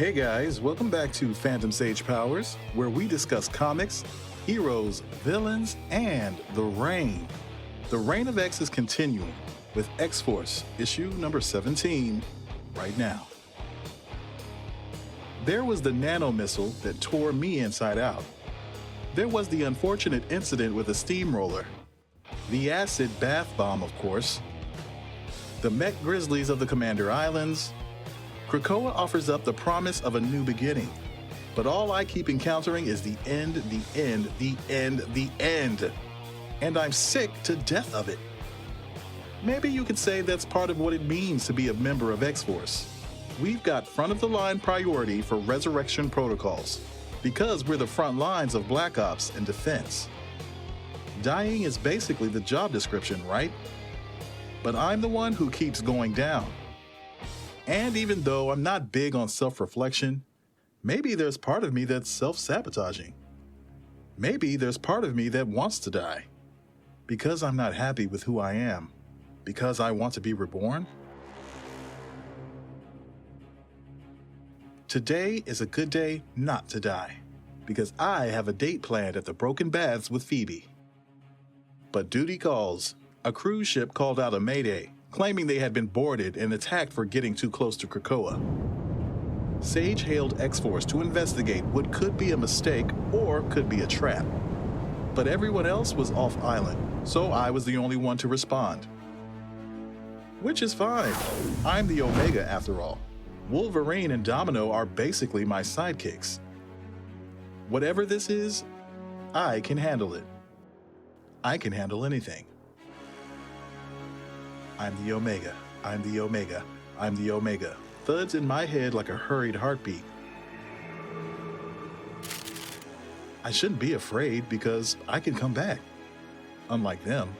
Hey guys, welcome back to Phantom Sage Powers, where we discuss comics, heroes, villains, and the reign. The reign of X is continuing with X-Force, issue number 17, right now. There was the nano-missile that tore me inside out. There was the unfortunate incident with a steamroller. The acid bath bomb, of course. The mech grizzlies of the Commander Islands. Krakoa offers up the promise of a new beginning, but all I keep encountering is the end, the end, the end, the end. And I'm sick to death of it. Maybe you could say that's part of what it means to be a member of X-Force. We've got front-of-the-line priority for resurrection protocols, because we're the front lines of Black Ops and defense. Dying is basically the job description, right? But I'm the one who keeps going down. And even though I'm not big on self-reflection, maybe there's part of me that's self-sabotaging. Maybe there's part of me that wants to die. Because I'm not happy with who I am. Because I want to be reborn. Today is a good day not to die. Because I have a date planned at the Broken Baths with Phoebe. But duty calls. A cruise ship called out a mayday, claiming they had been boarded and attacked for getting too close to Krakoa. Sage hailed X-Force to investigate what could be a mistake or could be a trap. But everyone else was off island, so I was the only one to respond. Which is fine. I'm the Omega after all. Wolverine and Domino are basically my sidekicks. Whatever this is, I can handle it. I can handle anything. I'm the Omega, I'm the Omega, I'm the Omega. Thuds in my head like a hurried heartbeat. I shouldn't be afraid because I can come back. Unlike them.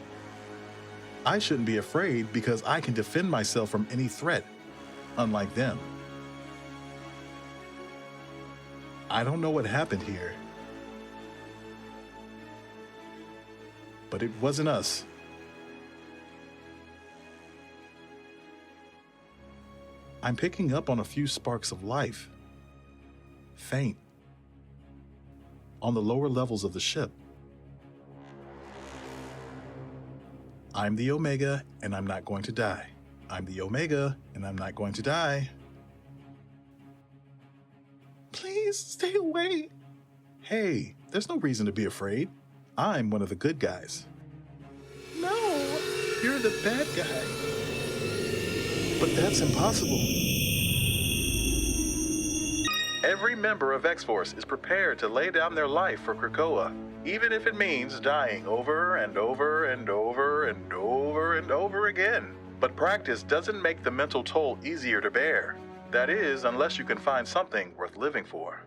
I shouldn't be afraid because I can defend myself from any threat. Unlike them. I don't know what happened here. But it wasn't us. I'm picking up on a few sparks of life. Faint. On the lower levels of the ship. I'm the Omega, and I'm not going to die. I'm the Omega, and I'm not going to die. Please stay away. Hey, there's no reason to be afraid. I'm one of the good guys. No, you're the bad guy. But that's impossible. Every member of X-Force is prepared to lay down their life for Krakoa, even if it means dying over and over and over and over and over again. But practice doesn't make the mental toll easier to bear. That is, unless you can find something worth living for.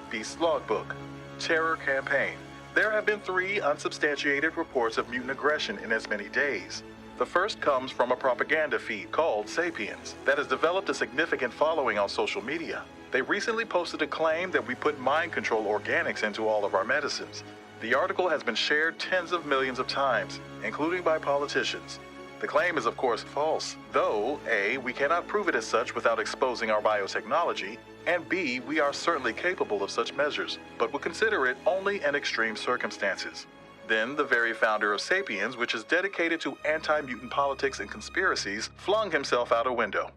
Beast Logbook. Terror Campaign. There have been 3 unsubstantiated reports of mutant aggression in as many days. The first comes from a propaganda feed called Sapiens that has developed a significant following on social media. They recently posted a claim that we put mind control organics into all of our medicines. The article has been shared tens of millions of times, including by politicians. The claim is of course false, though A, we cannot prove it as such without exposing our biotechnology, and B, we are certainly capable of such measures, but would consider it only in extreme circumstances. Then, the very founder of Sapiens, which is dedicated to anti-mutant politics and conspiracies, flung himself out a window.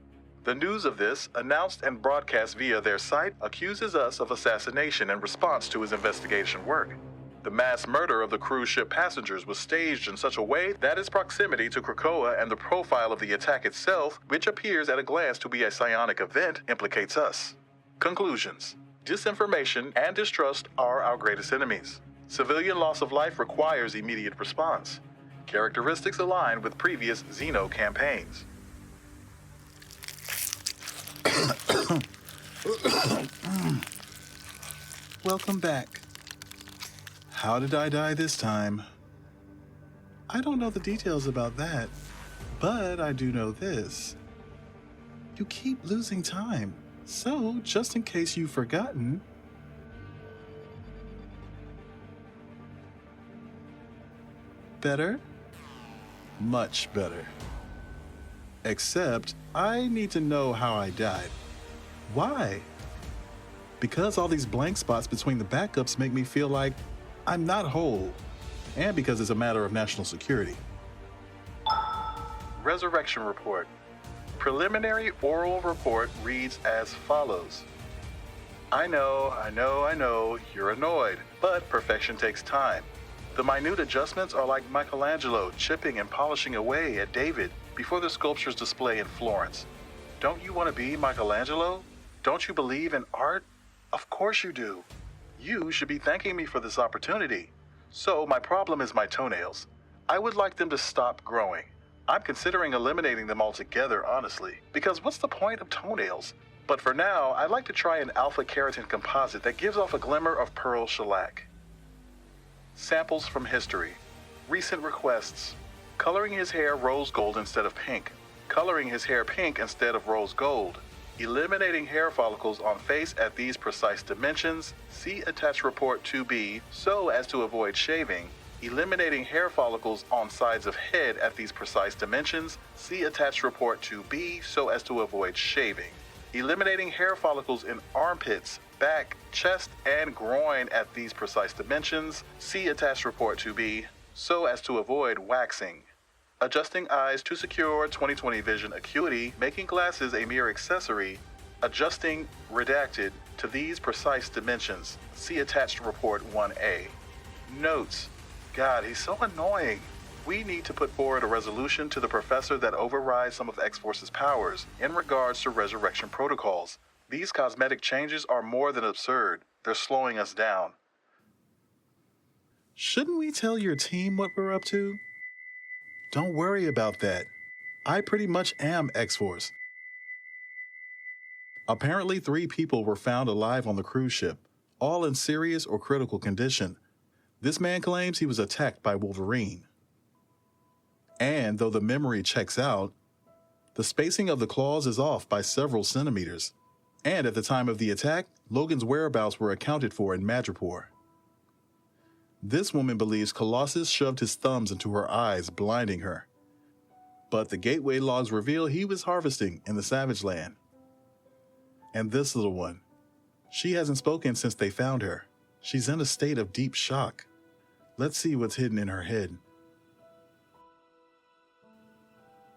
The news of this, announced and broadcast via their site, accuses us of assassination in response to his investigation work. The mass murder of the cruise ship passengers was staged in such a way that its proximity to Krakoa and the profile of the attack itself, which appears at a glance to be a psionic event, implicates us. Conclusions. Disinformation and distrust are our greatest enemies. Civilian loss of life requires immediate response. Characteristics align with previous Xeno campaigns. Welcome back. How did I die this time? I don't know the details about that, but I do know this. You keep losing time, so just in case you've forgotten, better? Much better. Except, I need to know how I died. Why? Because all these blank spots between the backups make me feel like I'm not whole, and because it's a matter of national security. Resurrection Report. Preliminary oral report reads as follows. I know, you're annoyed, but perfection takes time. The minute adjustments are like Michelangelo chipping and polishing away at David before the sculpture's display in Florence. Don't you want to be Michelangelo? Don't you believe in art? Of course you do. You should be thanking me for this opportunity. So my problem is my toenails. I would like them to stop growing. I'm considering eliminating them altogether, honestly, because what's the point of toenails? But for now, I'd like to try an alpha keratin composite that gives off a glimmer of pearl shellac. Samples from history. Recent requests. Coloring his hair rose gold instead of pink. Coloring his hair pink instead of rose gold. Eliminating hair follicles on face at these precise dimensions. See attached report 2B so as to avoid shaving. Eliminating hair follicles on sides of head at these precise dimensions. See attached report 2B so as to avoid shaving. Eliminating hair follicles in armpits, back, chest, and groin at these precise dimensions. See attached report 2B so as to avoid waxing. Adjusting eyes to secure 20/20 vision acuity, making glasses a mere accessory. Adjusting redacted to these precise dimensions. See attached report 1A. Notes. God, he's so annoying. We need to put forward a resolution to the professor that overrides some of X-Force's powers in regards to resurrection protocols. These cosmetic changes are more than absurd. They're slowing us down. Shouldn't we tell your team what we're up to? Don't worry about that. I pretty much am X-Force. Apparently 3 people were found alive on the cruise ship, all in serious or critical condition. This man claims he was attacked by Wolverine. And though the memory checks out, the spacing of the claws is off by several centimeters. And at the time of the attack, Logan's whereabouts were accounted for in Madripoor. This woman believes Colossus shoved his thumbs into her eyes, blinding her. But the gateway logs reveal he was harvesting in the Savage Land. And this little one, she hasn't spoken since they found her. She's in a state of deep shock. Let's see what's hidden in her head.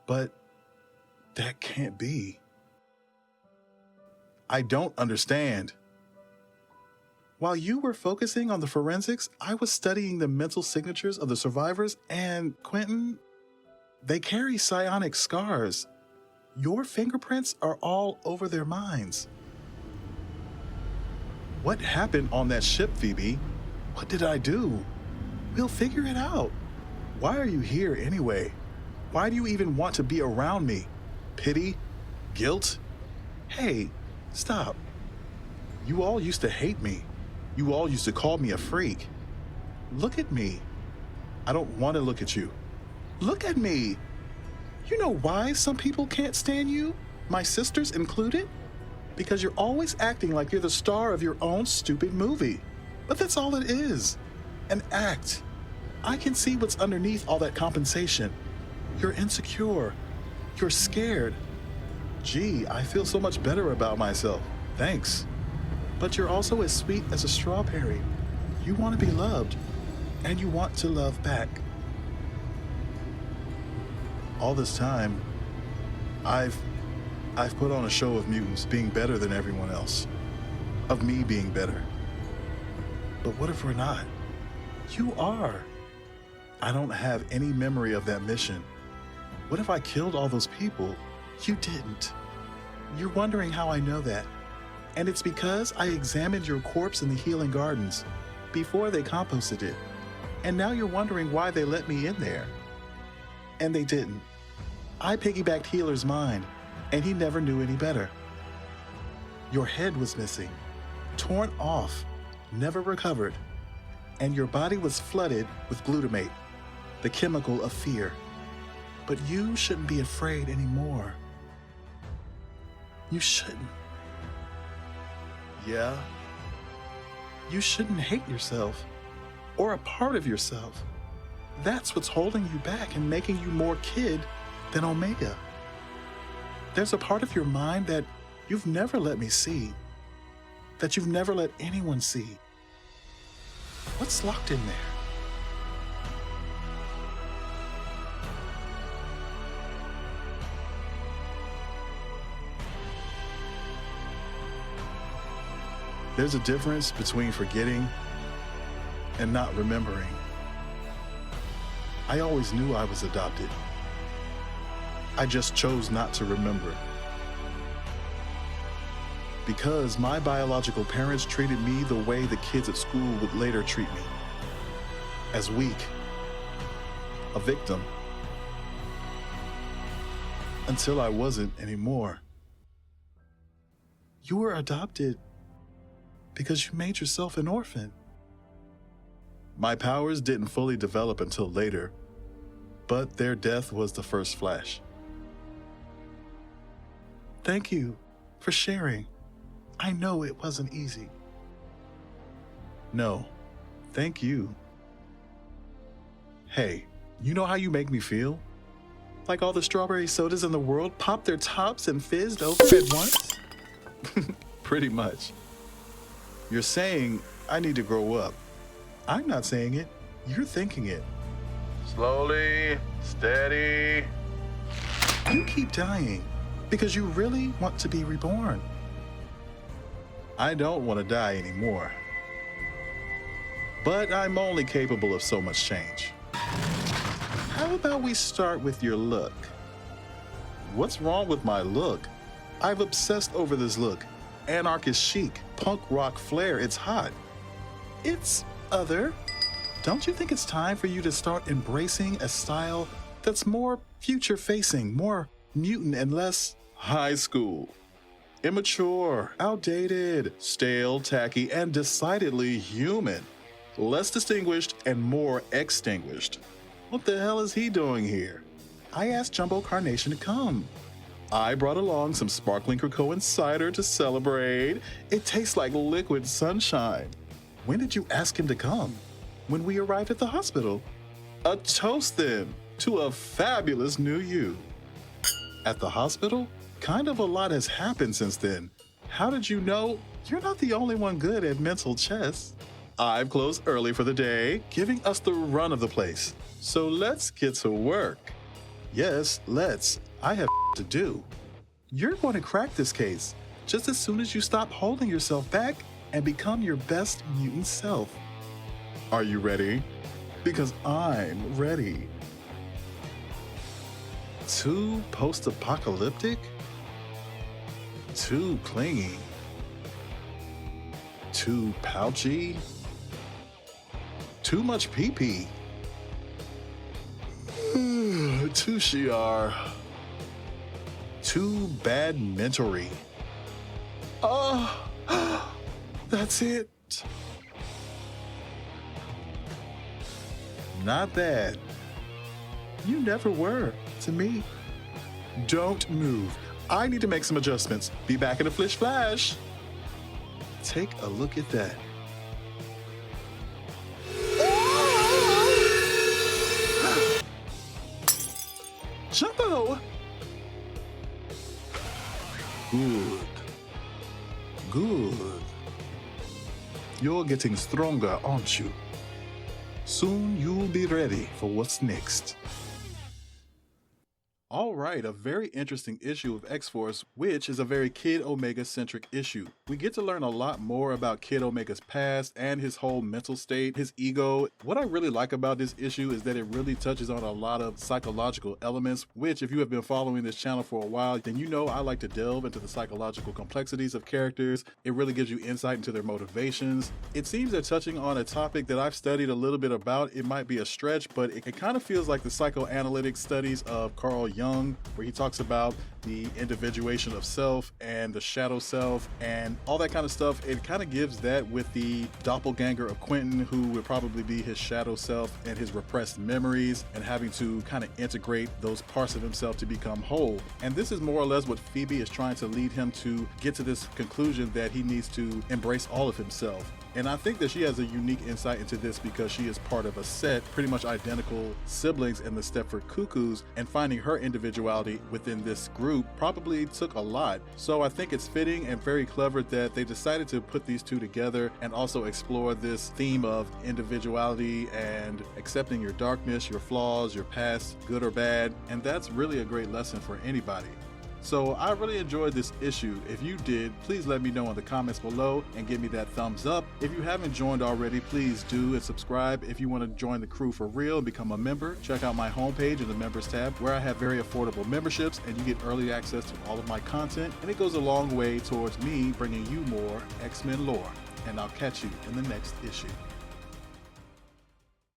But that can't be. I don't understand. While you were focusing on the forensics, I was studying the mental signatures of the survivors, and Quentin, they carry psionic scars. Your fingerprints are all over their minds. What happened on that ship, Phoebe? What did I do? We'll figure it out. Why are you here anyway? Why do you even want to be around me? Pity? Guilt? Hey, stop. You all used to hate me. You all used to call me a freak. Look at me. I don't want to look at you. Look at me. You know why some people can't stand you? My sisters included? Because you're always acting like you're the star of your own stupid movie. But that's all it is. An act. I can see what's underneath all that compensation. You're insecure. You're scared. Gee, I feel so much better about myself. Thanks. But you're also as sweet as a strawberry. You want to be loved, and you want to love back. All this time, I've put on a show of mutants being better than everyone else. Of me being better. But what if we're not? You are. I don't have any memory of that mission. What if I killed all those people? You didn't. You're wondering how I know that. And it's because I examined your corpse in the healing gardens before they composted it. And now you're wondering why they let me in there. And they didn't. I piggybacked Healer's mind, and he never knew any better. Your head was missing, torn off, never recovered, and your body was flooded with glutamate, the chemical of fear. But you shouldn't be afraid anymore. You shouldn't. Yeah? You shouldn't hate yourself, or a part of yourself. That's what's holding you back and making you more kid than Omega. There's a part of your mind that you've never let me see, that you've never let anyone see. What's locked in there? There's a difference between forgetting and not remembering. I always knew I was adopted. I just chose not to remember. Because my biological parents treated me the way the kids at school would later treat me. As weak, a victim. Until I wasn't anymore. You were adopted because you made yourself an orphan. My powers didn't fully develop until later, but their death was the first flash. Thank you for sharing. I know it wasn't easy. No, thank you. Hey, you know how you make me feel? Like all the strawberry sodas in the world popped their tops and fizzed over at once? Pretty much. You're saying I need to grow up. I'm not saying it. You're thinking it. Slowly, steady. You keep dying because you really want to be reborn. I don't want to die anymore. But I'm only capable of so much change. How about we start with your look? What's wrong with my look? I've obsessed over this look. Anarchist chic, punk rock flair, it's hot. It's other. Don't you think it's time for you to start embracing a style that's more future-facing, more mutant and less high school? Immature, outdated, stale, tacky, and decidedly human. Less distinguished and more extinguished. What the hell is he doing here? I asked Jumbo Carnation to come. I brought along some sparkling krakoa cider to celebrate. It tastes like liquid sunshine. When did you ask him to come? When we arrived at the hospital. A toast then to a fabulous new you. At the hospital? Kind of a lot has happened since then. How did you know? You're not the only one good at mental chess. I've closed early for the day, giving us the run of the place. So let's get to work. Yes, let's. I have to do. You're going to crack this case just as soon as you stop holding yourself back and become your best mutant self. Are you ready? Because I'm ready. Too post-apocalyptic? Too clingy? Too pouchy? Too much pee-pee? Too shiar? Too badmintory? Oh, that's it. Not bad. You never were, to me. Don't move. I need to make some adjustments. Be back in a flash. Take a look at that. Jumbo! Good. Good. You're getting stronger, aren't you? Soon you'll be ready for what's next. All right, a very interesting issue of X-Force, which is a very Kid Omega-centric issue. We get to learn a lot more about Kid Omega's past and his whole mental state, his ego. What I really like about this issue is that it really touches on a lot of psychological elements, which if you have been following this channel for a while, then you know I like to delve into the psychological complexities of characters. It really gives you insight into their motivations. It seems that touching on a topic that I've studied a little bit about, it might be a stretch, but it kind of feels like the psychoanalytic studies of Carl Jung, where he talks about the individuation of self and the shadow self and all that kind of stuff. It kind of gives that with the doppelganger of Quentin, who would probably be his shadow self and his repressed memories and having to kind of integrate those parts of himself to become whole. And this is more or less what Phoebe is trying to lead him to get to this conclusion, that he needs to embrace all of himself. And I think that she has a unique insight into this because she is part of a set, pretty much identical siblings in the Stepford Cuckoos, and finding her individuality within this group probably took a lot. So I think it's fitting and very clever that they decided to put these two together and also explore this theme of individuality and accepting your darkness, your flaws, your past, good or bad. And that's really a great lesson for anybody. So I really enjoyed this issue. If you did, please let me know in the comments below and give me that thumbs up. If you haven't joined already, please do and subscribe. If you want to join the crew for real and become a member, check out my homepage in the members tab where I have very affordable memberships and you get early access to all of my content, and it goes a long way towards me bringing you more X-Men lore. And I'll catch you in the next issue.